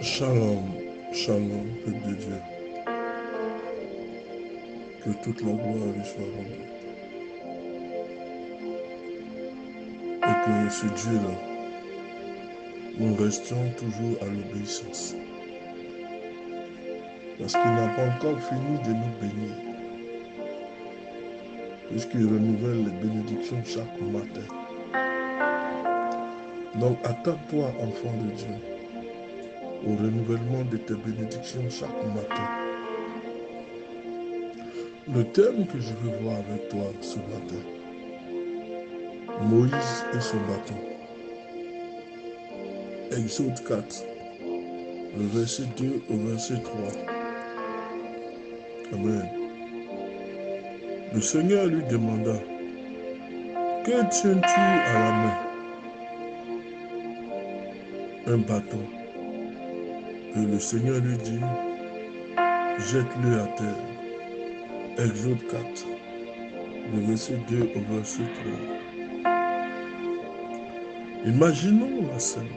Shalom, shalom, peuple de Dieu. Que toute la gloire lui soit rendue. Et que ce Dieu-là, nous restions toujours à l'obéissance. Parce qu'il n'a pas encore fini de nous bénir. Puisqu'il renouvelle les bénédictions chaque matin. Donc attends-toi, enfant de Dieu, au renouvellement de tes bénédictions chaque matin. Le thème que je veux voir avec toi ce matin, Moïse et son bâton. Exode 4, le verset 2 au verset 3. Amen. Le Seigneur lui demanda, que tiens-tu à la main? Un bâton. Et le Seigneur lui dit, jette-le à terre. Exode 4, le verset 2 au verset 3. Imaginons la scène.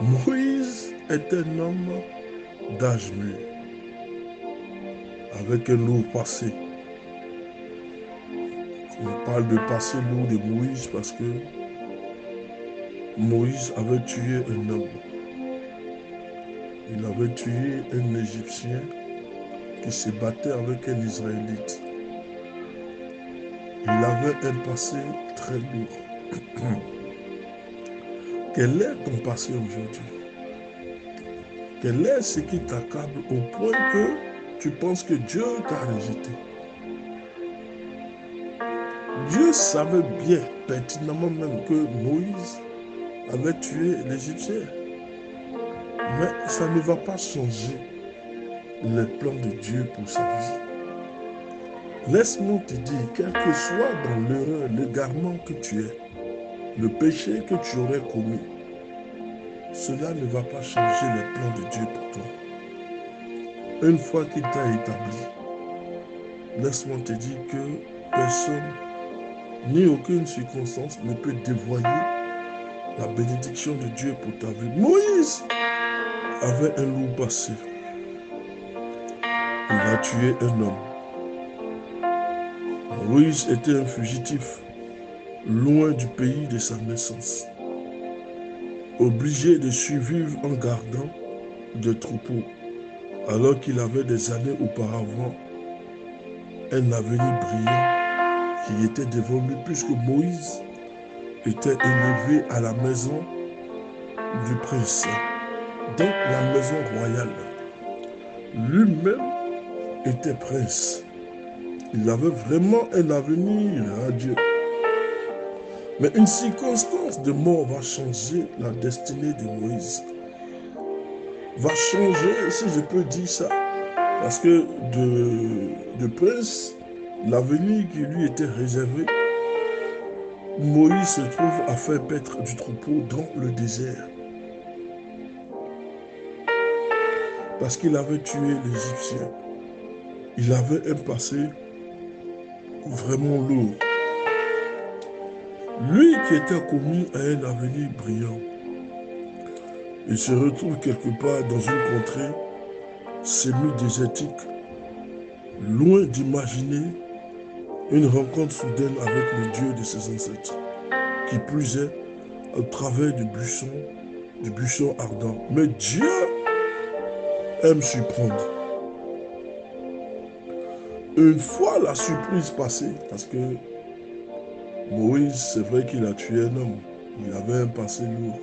Moïse est un homme d'âge mûr, avec un lourd passé. On parle de passé lourd de Moïse parce que Moïse avait tué un homme. Il avait tué un Égyptien qui se battait avec un Israélite. Il avait un passé très lourd. Quel est ton passé aujourd'hui? Quel est ce qui t'accable au point que tu penses que Dieu t'a rejeté? Dieu savait bien, pertinemment même, que Moïse avait tué l'Égyptien. Mais ça ne va pas changer les plans de Dieu pour sa vie. Laisse-moi te dire, quel que soit dans l'erreur, l'égarement que tu es, le péché que tu aurais commis, cela ne va pas changer les plans de Dieu pour toi. Une fois qu'il t'a établi, laisse-moi te dire que personne, ni aucune circonstance ne peut dévoyer la bénédiction de Dieu pour ta vie. Moïse avait un lourd passé. Il a tué un homme. Moïse était un fugitif, loin du pays de sa naissance, obligé de survivre en gardant des troupeaux, alors qu'il avait des années auparavant un avenir brillant qui était devant lui, puisque Moïse était élevé à la maison du prince, donc la maison royale. Lui-même était prince. Il avait vraiment un avenir radieux. Mais une circonstance de mort va changer la destinée de Moïse. Va changer, si je peux dire ça. Parce que de prince, l'avenir qui lui était réservé, Moïse se trouve à faire paître du troupeau dans le désert. Parce qu'il avait tué l'Égyptien. Il avait un passé vraiment lourd. Lui qui était commis à un avenir brillant, il se retrouve quelque part dans une contrée semi-désertique, loin d'imaginer une rencontre soudaine avec le Dieu de ses ancêtres, qui plus est au travers du buisson ardent. Mais Dieu aime surprendre. Une fois la surprise passée, parce que Moïse, c'est vrai qu'il a tué un homme, il avait un passé lourd.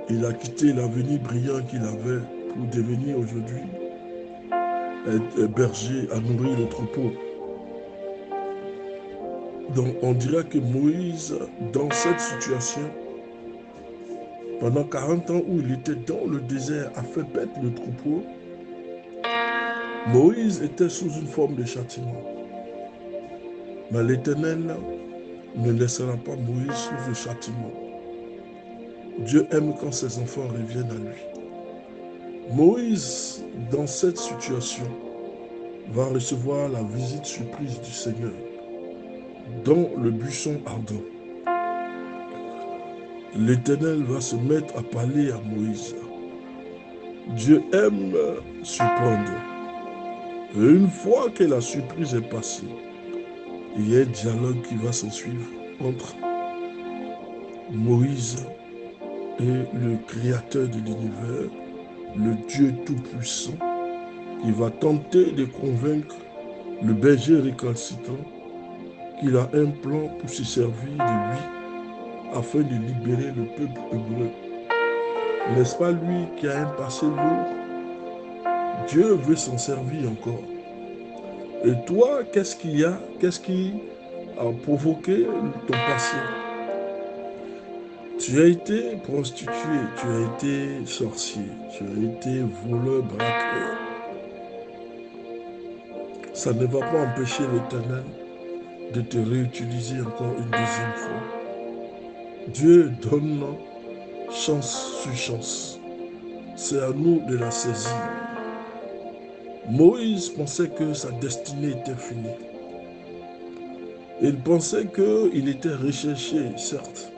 Il a quitté l'avenir brillant qu'il avait pour devenir aujourd'hui un berger à nourrir le troupeau. Donc on dirait que Moïse, dans cette situation, pendant 40 ans où il était dans le désert à faire paître le troupeau, Moïse était sous une forme de châtiment. Mais l'Éternel ne laissera pas Moïse sous le châtiment. Dieu aime quand ses enfants reviennent à lui. Moïse, dans cette situation, va recevoir la visite surprise du Seigneur dans le buisson ardent. l'Éternel va se mettre à parler à Moïse. Dieu aime surprendre. Et une fois que la surprise est passée, il y a un dialogue qui va s'en suivre entre Moïse et le Créateur de l'univers, le Dieu Tout-Puissant, qui va tenter de convaincre le berger récalcitrant qu'il a un plan pour se servir de lui afin de libérer le peuple hébreu. N'est-ce pas lui qui a un passé lourd? Dieu veut s'en servir encore. Et toi, qu'est-ce qu'il y a? Qu'est-ce qui a provoqué ton passé? Tu as été prostituée, tu as été sorcier, tu as été voleur, braqueur. Ça ne va pas empêcher l'Éternel de te réutiliser encore une deuxième fois. Dieu donne chance sur chance. C'est à nous de la saisir. Moïse pensait que sa destinée était finie. Il pensait qu'il était recherché, certes.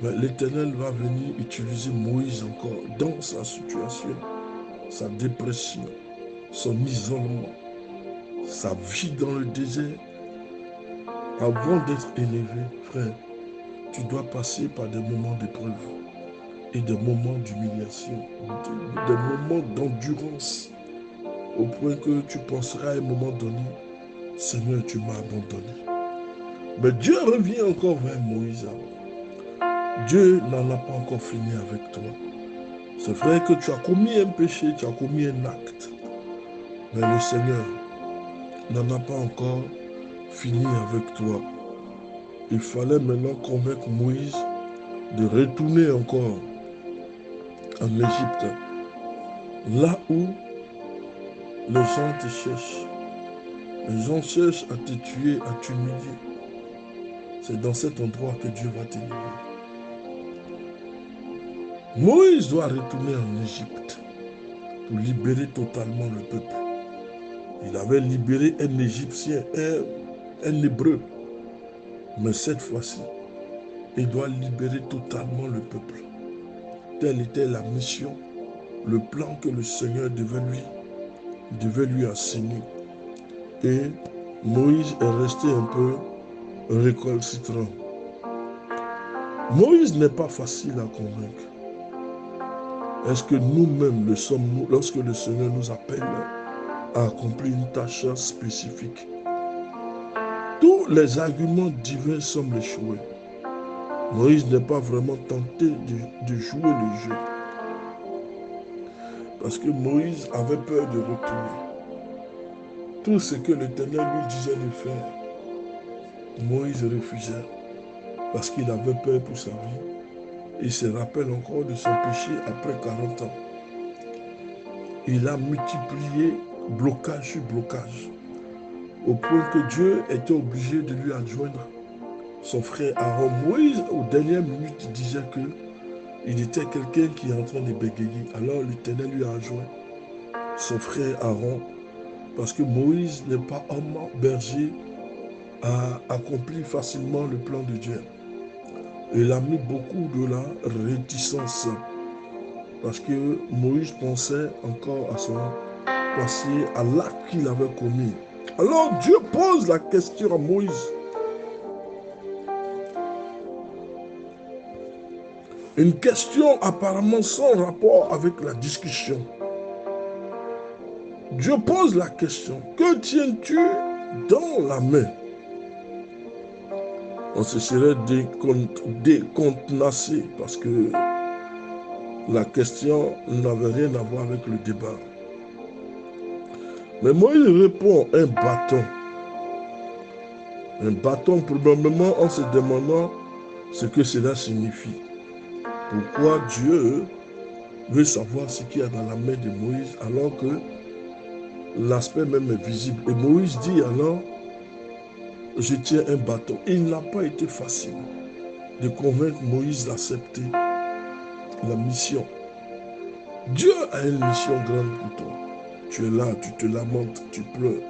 Mais l'Éternel va venir utiliser Moïse encore dans sa situation, sa dépression, son isolement, sa vie dans le désert. Avant d'être élevé, frère, tu dois passer par des moments d'épreuve et des moments d'humiliation, des moments d'endurance, au point que tu penseras à un moment donné, Seigneur, tu m'as abandonné. Mais Dieu revient encore vers Moïse. Dieu n'en a pas encore fini avec toi. C'est vrai que tu as commis un péché, tu as commis un acte. Mais le Seigneur n'en a pas encore fini avec toi. Il fallait maintenant convaincre Moïse de retourner encore en Égypte, là où les gens te cherchent. Les gens cherchent à te tuer, à t'humilier. C'est dans cet endroit que Dieu va t'élever. Moïse doit retourner en Égypte pour libérer totalement le peuple. Il avait libéré un Égyptien, un Hébreu. Mais cette fois-ci, il doit libérer totalement le peuple. Telle était la mission, le plan que le Seigneur devait lui assigner. Et Moïse est resté un peu récalcitrant. Moïse n'est pas facile à convaincre. Est-ce que nous-mêmes le sommes-nous lorsque le Seigneur nous appelle à accomplir une tâche spécifique? Tous les arguments divins semblent échouer. Moïse n'est pas vraiment tenté de jouer le jeu. Parce que Moïse avait peur de retourner. Tout ce que l'Éternel lui disait de faire, Moïse refusait. Parce qu'il avait peur pour sa vie. Il se rappelle encore de son péché après 40 ans. Il a multiplié blocage sur blocage. Au point que Dieu était obligé de lui adjoindre son frère Aaron. Moïse, aux dernières minutes, disait qu'il était quelqu'un qui est en train de bégayer. Alors l'Éternel lui a adjoint son frère Aaron. Parce que Moïse n'est pas homme berger à accomplir facilement le plan de Dieu. Il a mis beaucoup de la réticence. Parce que Moïse pensait encore à son passé, à l'acte qu'il avait commis. Alors Dieu pose la question à Moïse. Une question apparemment sans rapport avec la discussion. Dieu pose la question. Que tiens-tu dans la main? On se serait décontenacé parce que la question n'avait rien à voir avec le débat. Mais Moïse répond un bâton. Un bâton, probablement en se demandant ce que cela signifie. Pourquoi Dieu veut savoir ce qu'il y a dans la main de Moïse alors que l'aspect même est visible. Et Moïse dit alors, je tiens un bâton. Il n'a pas été facile de convaincre Moïse d'accepter la mission. Dieu a une mission grande pour toi. Tu es là, tu te lamentes, tu pleures.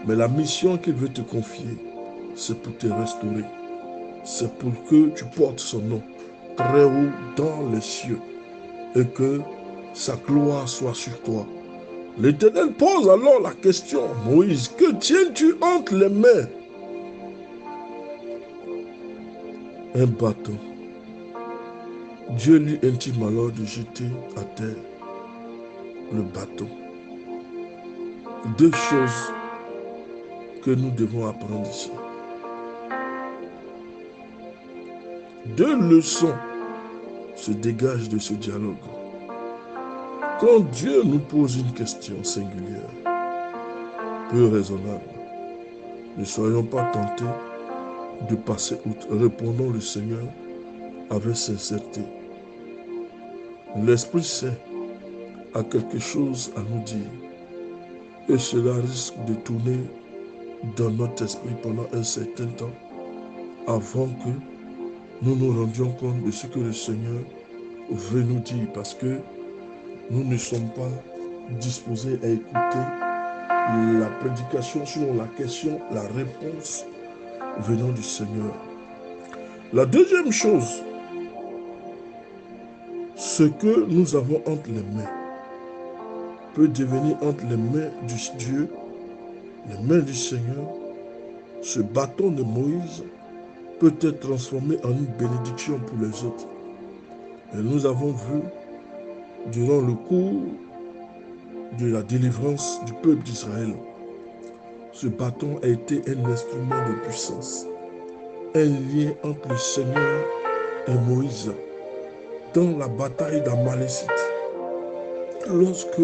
Mais la mission qu'il veut te confier, c'est pour te restaurer. c'est pour que tu portes son nom très haut dans les cieux et que sa gloire soit sur toi. L'Éternel pose alors la question, Moïse, que tiens-tu entre les mains? Un bâton. Dieu lui intime alors de jeter à terre le bâton. Deux choses que nous devons apprendre ici. Deux leçons se dégagent de ce dialogue. Quand Dieu nous pose une question singulière, peu raisonnable, ne soyons pas tentés de passer outre. Répondons le Seigneur avec sincérité. L'Esprit Saint a quelque chose à nous dire et cela risque de tourner dans notre esprit pendant un certain temps avant que nous nous rendions compte de ce que le Seigneur veut nous dire parce que nous ne sommes pas disposés à écouter la prédication sur la question, la réponse venant du Seigneur. La deuxième chose, ce que nous avons entre les mains peut devenir entre les mains du Dieu, les mains du Seigneur. Ce bâton de Moïse peut être transformé en une bénédiction pour les autres. Et nous avons vu, durant le cours de la délivrance du peuple d'Israël, ce bâton a été un instrument de puissance, un lien entre le Seigneur et Moïse dans la bataille d'Amalécite. Lorsque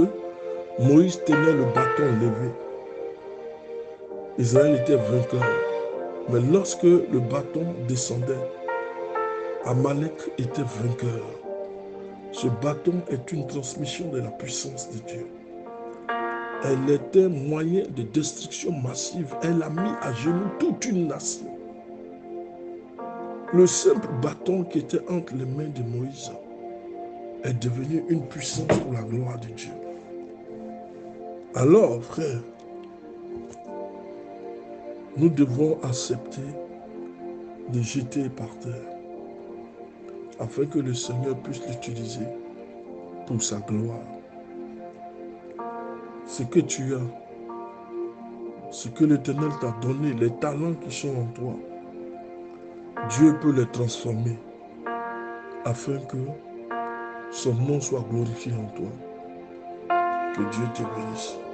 Moïse tenait le bâton levé, Israël était vainqueur. Mais lorsque le bâton descendait, Amalek était vainqueur. Ce bâton est une transmission de la puissance de Dieu. Elle était moyen de destruction massive. Elle a mis à genoux toute une nation. Le simple bâton qui était entre les mains de Moïse est devenu une puissance pour la gloire de Dieu. Alors, frère, nous devons accepter de jeter par terre afin que le Seigneur puisse l'utiliser pour sa gloire. Ce que tu as, ce que l'Éternel t'a donné, les talents qui sont en toi, Dieu peut les transformer afin que son nom soit glorifié en toi. Que Dieu te bénisse.